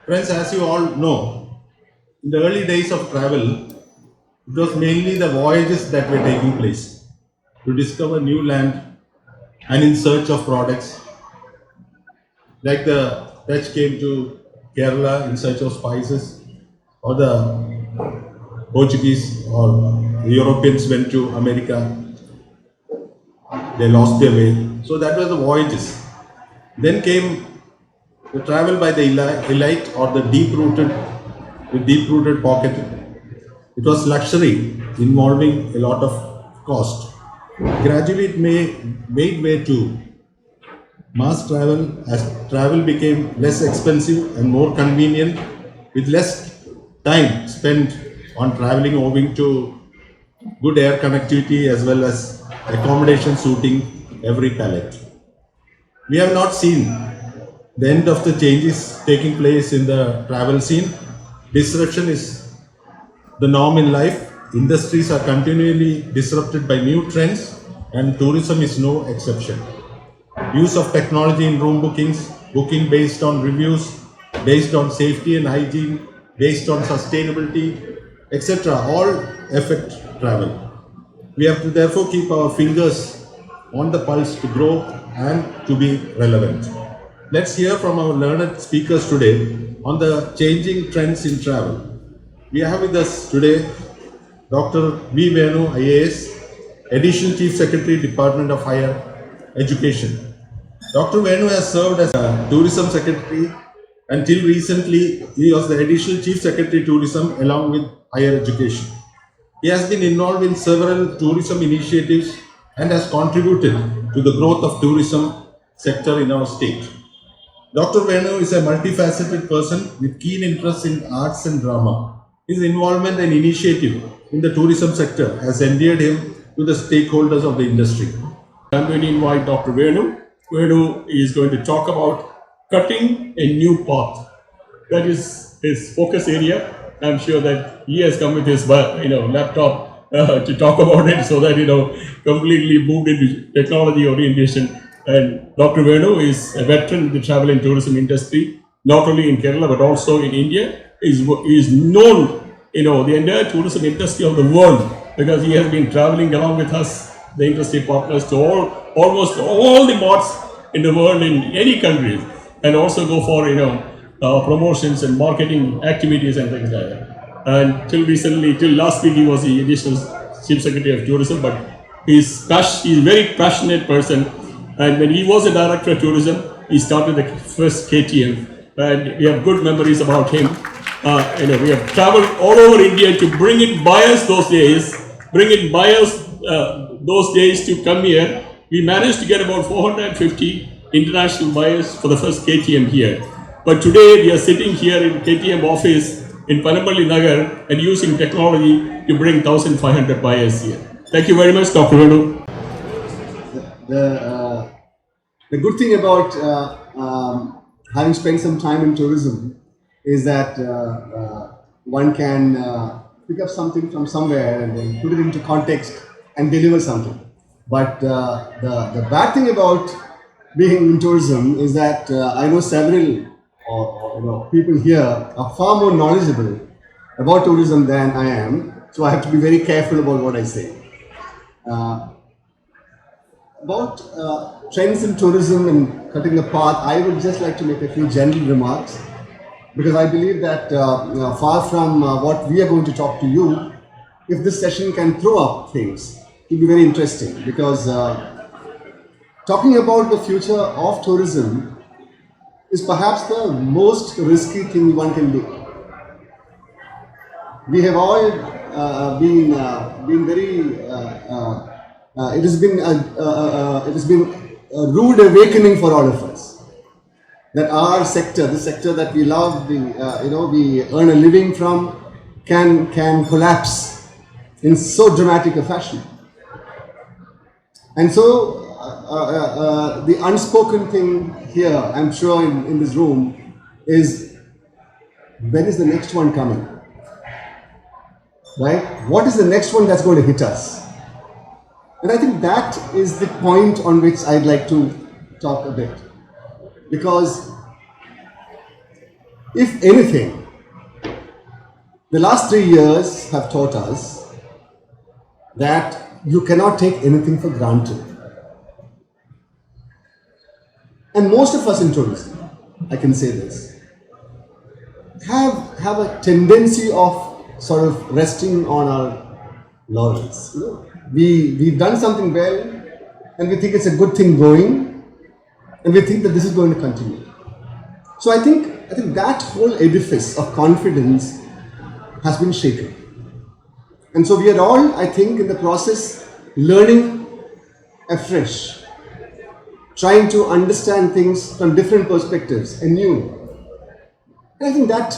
Friends, as you all know, in the early days of travel, it was mainly the voyages that were taking place to discover new land and in search of products. Like the Dutch came to Kerala in search of spices, or the Portuguese or the Europeans went to America, they lost their way. So that was the voyages. Then came the travel by the elite or the deep-rooted pocket. It was luxury involving a lot of cost. Gradually, it made way to mass travel as travel became less expensive and more convenient, with less time spent on traveling owing to good air connectivity as well as accommodation suiting every palate. We have not seen the end of the changes taking place in the travel scene. Disruption is the norm in life. Industries are continually disrupted by new trends, and tourism is no exception. Use of technology in room bookings, booking based on reviews, based on safety and hygiene, based on sustainability, etc., all affect travel. We have to therefore keep our fingers on the pulse to grow and to be relevant. Let's hear from our learned speakers today on the changing trends in travel. We have with us today Dr. Venu IAS, Additional Chief Secretary, Department of Higher Education. Dr. Venu has served as a Tourism Secretary. Until recently, he was the Additional Chief Secretary Tourism along with Higher Education. He has been involved in several tourism initiatives and has contributed to the growth of tourism sector in our state. Dr. Venu is a multifaceted person with keen interest in arts and drama. His involvement and initiative in the tourism sector has endeared him to the stakeholders of the industry. I'm going to invite Dr. Venu. Venu is going to talk about cutting a new path. That is his focus area. I'm sure that he has come with his laptop to talk about it, so that completely moved into technology orientation. And Dr. Venu is a veteran in the travel and tourism industry, not only in Kerala but also in India. He is known, the entire tourism industry of the world, because he has been traveling along with us, the industry partners, to almost all the marts in the world in any countries, and also go for promotions and marketing activities and things like that. And till last week, he was the additional chief secretary of tourism. But he's a very passionate person. And when he was a director of tourism, he started the first KTM, and we have good memories about him. We have traveled all over India to bring in buyers those days, to come here. We managed to get about 450 international buyers for the first KTM here. But today we are sitting here in KTM office in Panampalli Nagar and using technology to bring 1,500 buyers here. Thank you very much, Dr. Venu. The good thing about having spent some time in tourism is that one can pick up something from somewhere and then put it into context and deliver something. But the bad thing about being in tourism is that I know several people here are far more knowledgeable about tourism than I am, so I have to be very careful about what I say. About trends in tourism and cutting the path, I would just like to make a few general remarks, because I believe that far from what we are going to talk to you, if this session can throw up things, it will be very interesting, because talking about the future of tourism is perhaps the most risky thing one can do. We have all been very it has been a rude awakening for all of us, that our sector, the sector that we love, we earn a living from, can collapse in so dramatic a fashion. And so the unspoken thing here, I'm sure in this room, is when is the next one coming? Right? What is the next one that's going to hit us? And I think that is the point on which I'd like to talk a bit, because If anything, the last 3 years have taught us that you cannot take anything for granted. And most of us in tourism, I can say this, have a tendency of sort of resting on our laurels. We've done something well and we think it's a good thing going and we think that this is going to continue. So I think that whole edifice of confidence has been shaken. And so we are all, I think, in the process learning afresh, trying to understand things from different perspectives, anew. And I think that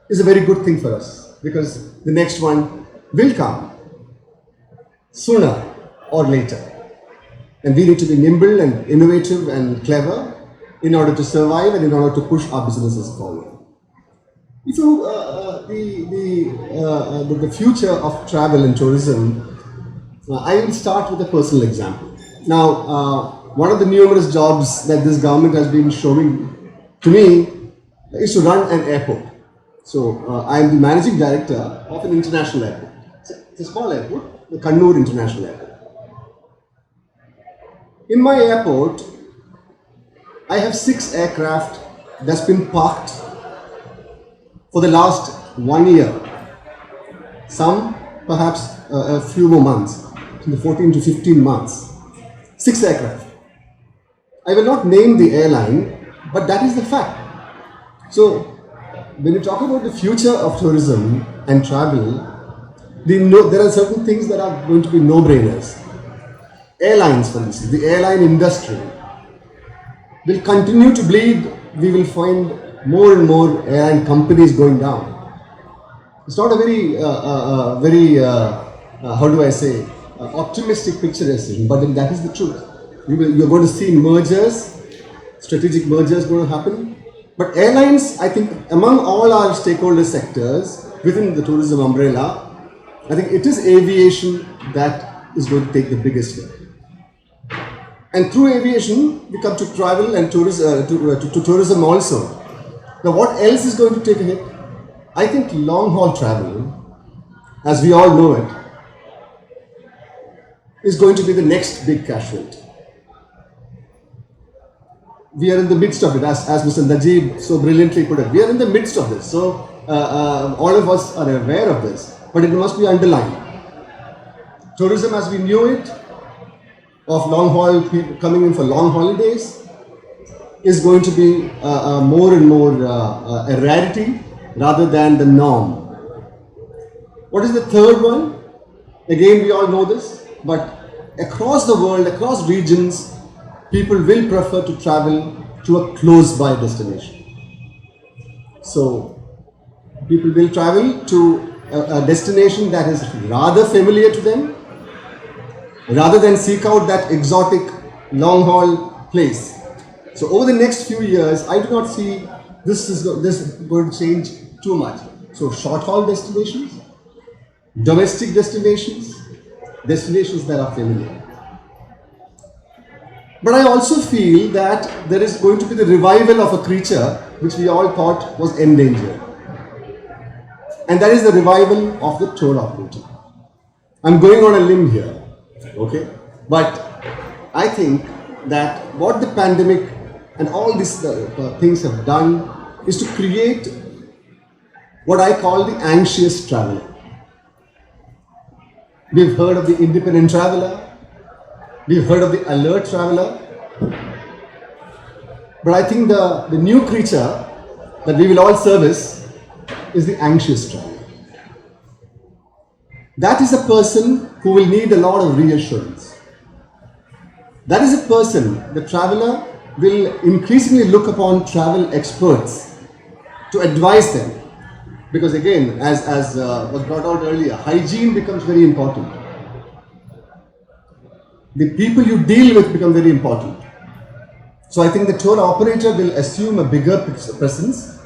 is a very good thing for us because the next one will come sooner or later. And we need to be nimble and innovative and clever in order to survive and in order to push our businesses forward. If you, the future of travel and tourism, I will start with a personal example. Now, one of the numerous jobs that this government has been showing to me is to run an airport. So, I am the managing director of an international airport. It's a small airport, the Kannur International Airport. In my airport, I have 6 aircraft that's been parked for the last 1 year. Some perhaps a few more months, in the 14 to 15 months. 6 aircraft. I will not name the airline, but that is the fact. So, when you talk about the future of tourism and travel, there are certain things that are going to be no-brainers. Airlines, for instance, the airline industry will continue to bleed. We will find more and more airline companies going down. It's not a very, how do I say, optimistic picture, but that is the truth. You're going to see mergers, strategic mergers going to happen. But airlines, I think, among all our stakeholder sectors within the tourism umbrella, I think it is aviation that is going to take the biggest hit. And through aviation, we come to travel and to tourism also. Now, what else is going to take a hit? I think long-haul travel, as we all know it, is going to be the next big casualty. We are in the midst of it, as Mr. Najib so brilliantly put it. We are in the midst of this. So, all of us are aware of this, but it must be underlined. Tourism as we knew it, of long-haul people coming in for long holidays, is going to be more and more a rarity rather than the norm. What is the third one? Again, we all know this, but across the world, across regions, people will prefer to travel to a close-by destination. So, people will travel to a destination that is rather familiar to them, rather than seek out that exotic long-haul place. So over the next few years, I do not see this going to change too much. So short-haul destinations, domestic destinations, destinations that are familiar. But I also feel that there is going to be the revival of a creature which we all thought was endangered. And that is the revival of the tour operator. I'm going on a limb here. Okay, but I think that what the pandemic and all these things have done is to create what I call the anxious traveler. We've heard of the independent traveler, we've heard of the alert traveler, but I think the new creature that we will all service is the anxious traveler. That is a person who will need a lot of reassurance. That is a person, the traveler will increasingly look upon travel experts to advise them. Because again, as was brought out earlier, hygiene becomes very important. The people you deal with become very important. So I think the tour operator will assume a bigger presence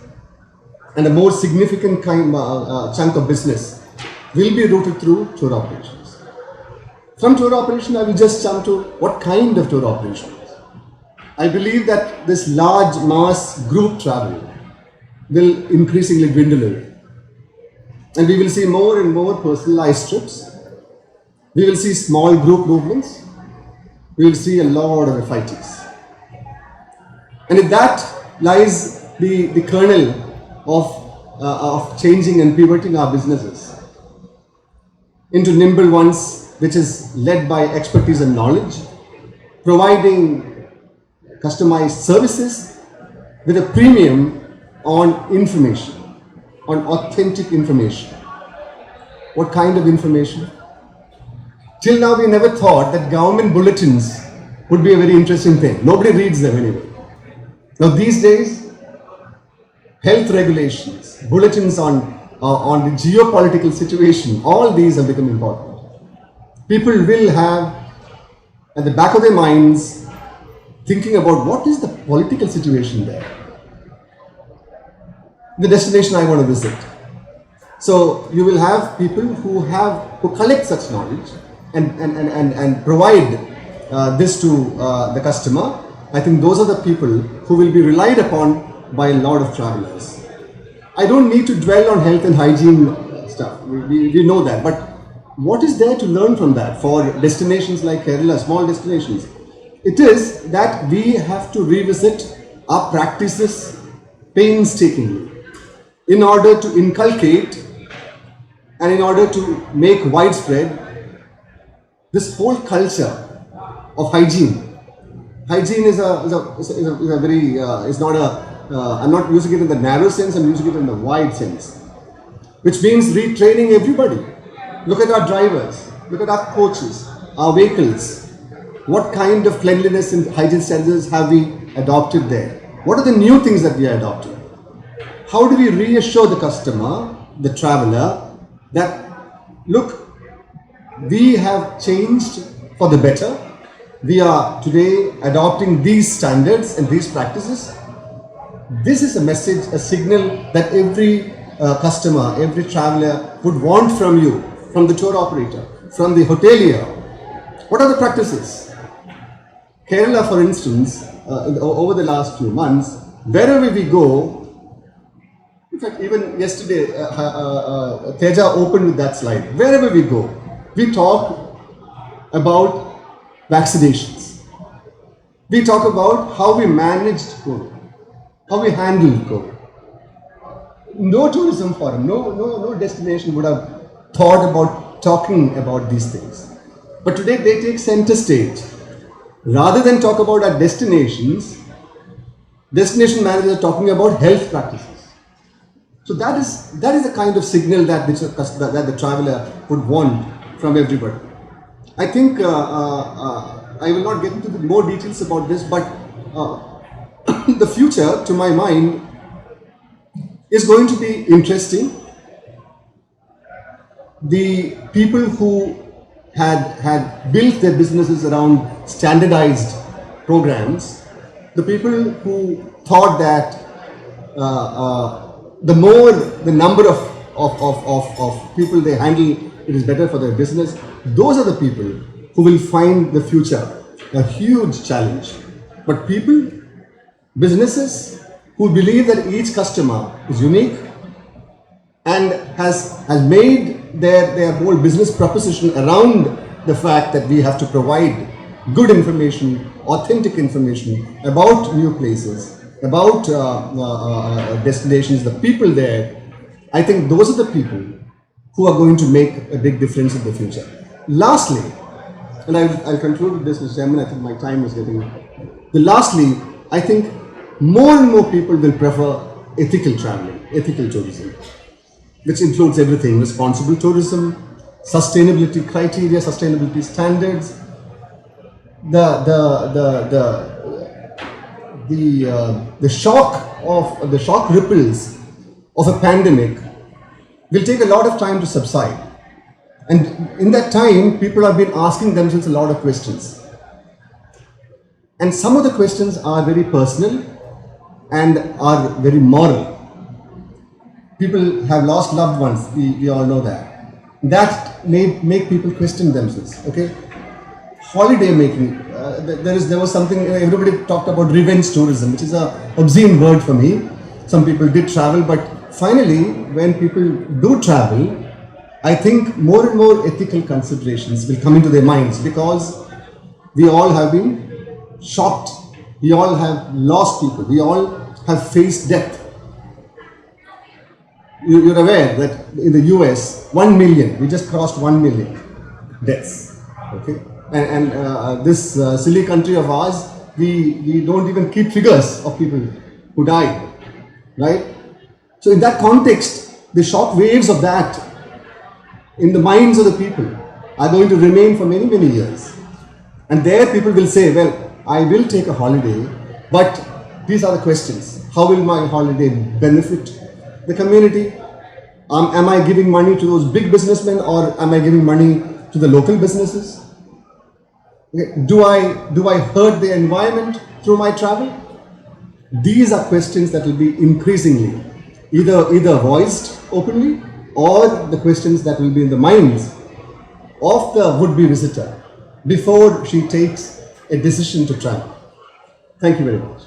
and a more significant chunk of business will be routed through tour operations. From tour operation, I will just jump to what kind of tour operations. I believe that this large mass group travel will increasingly dwindle away. And we will see more and more personalized trips. We will see small group movements. We will see a lot of FITs. And in that lies the kernel of changing and pivoting our businesses into nimble ones, which is led by expertise and knowledge, providing customized services with a premium on information, on authentic information. What kind of information? Till now, we never thought that government bulletins would be a very interesting thing. Nobody reads them anyway. Now, these days, health regulations, bulletins on the geopolitical situation, all these have become important. People will have at the back of their minds thinking about what is the political situation there, the destination I want to visit. So you will have people who collect such knowledge and provide this to the customer. I think those are the people who will be relied upon by a lot of travelers. I don't need to dwell on health and hygiene stuff. We know that. But what is there to learn from that for destinations like Kerala, small destinations? It is that we have to revisit our practices painstakingly in order to inculcate and in order to make widespread this whole culture of hygiene. Hygiene is a very, is not a, I'm not using it in the narrow sense, I'm using it in the wide sense. Which means retraining everybody. Look at our drivers, look at our coaches, our vehicles. What kind of cleanliness and hygiene standards have we adopted there? What are the new things that we are adopting? How do we reassure the customer, the traveler, that look, we have changed for the better. We are today adopting these standards and these practices. This is a message, a signal that every customer, every traveler would want from you, from the tour operator, from the hotelier. What are the practices? Kerala, for instance, over the last few months, wherever we go, in fact, even yesterday, Teja opened with that slide. Wherever we go, we talk about vaccinations. We talk about how we managed COVID, how we handled COVID. No tourism forum, no destination would have thought about talking about these things. But today they take center stage. Rather than talk about our destinations, destination managers are talking about health practices. So that is the kind of signal that the traveler would want from everybody. I think I will not get into the more details about this, but the future, to my mind, is going to be interesting. The people who had built their businesses around standardized programs, the people who thought that the more the number of people they handle, it is better for their business. Those are the people who will find the future a huge challenge. But people, businesses who believe that each customer is unique and has made their whole business proposition around the fact that we have to provide good information, authentic information about new places, about destinations, the people there. I think those are the people who are going to make a big difference in the future. Lastly, and I'll conclude with this, Mr. Chairman, I think my time is getting... Lastly, I think more and more people will prefer ethical traveling, ethical tourism, which includes everything: responsible tourism, sustainability criteria, sustainability standards, the shock ripples of a pandemic will take a lot of time to subside. And in that time, people have been asking themselves a lot of questions. And some of the questions are very personal and are very moral. People have lost loved ones, we all know that. That may make people question themselves, okay? Holiday making, there was something, everybody talked about revenge tourism, which is an obscene word for me. some people did travel, but finally, when people do travel, I think more and more ethical considerations will come into their minds, because we all have been shocked, we all have lost people, we all have faced death. You're aware that in the US, 1 million, we just crossed 1 million deaths. Okay, and this silly country of ours, we don't even keep figures of people who died, right? So in that context, the shock waves of that in the minds of the people are going to remain for many, many years. And there people will say, well, I will take a holiday, but these are the questions. How will my holiday benefit the community? Am I giving money to those big businessmen, or am I giving money to the local businesses? Do I hurt the environment through my travel? These are questions that will be increasingly either voiced openly, or the questions that will be in the minds of the would-be visitor before she takes a decision to travel. Thank you very much.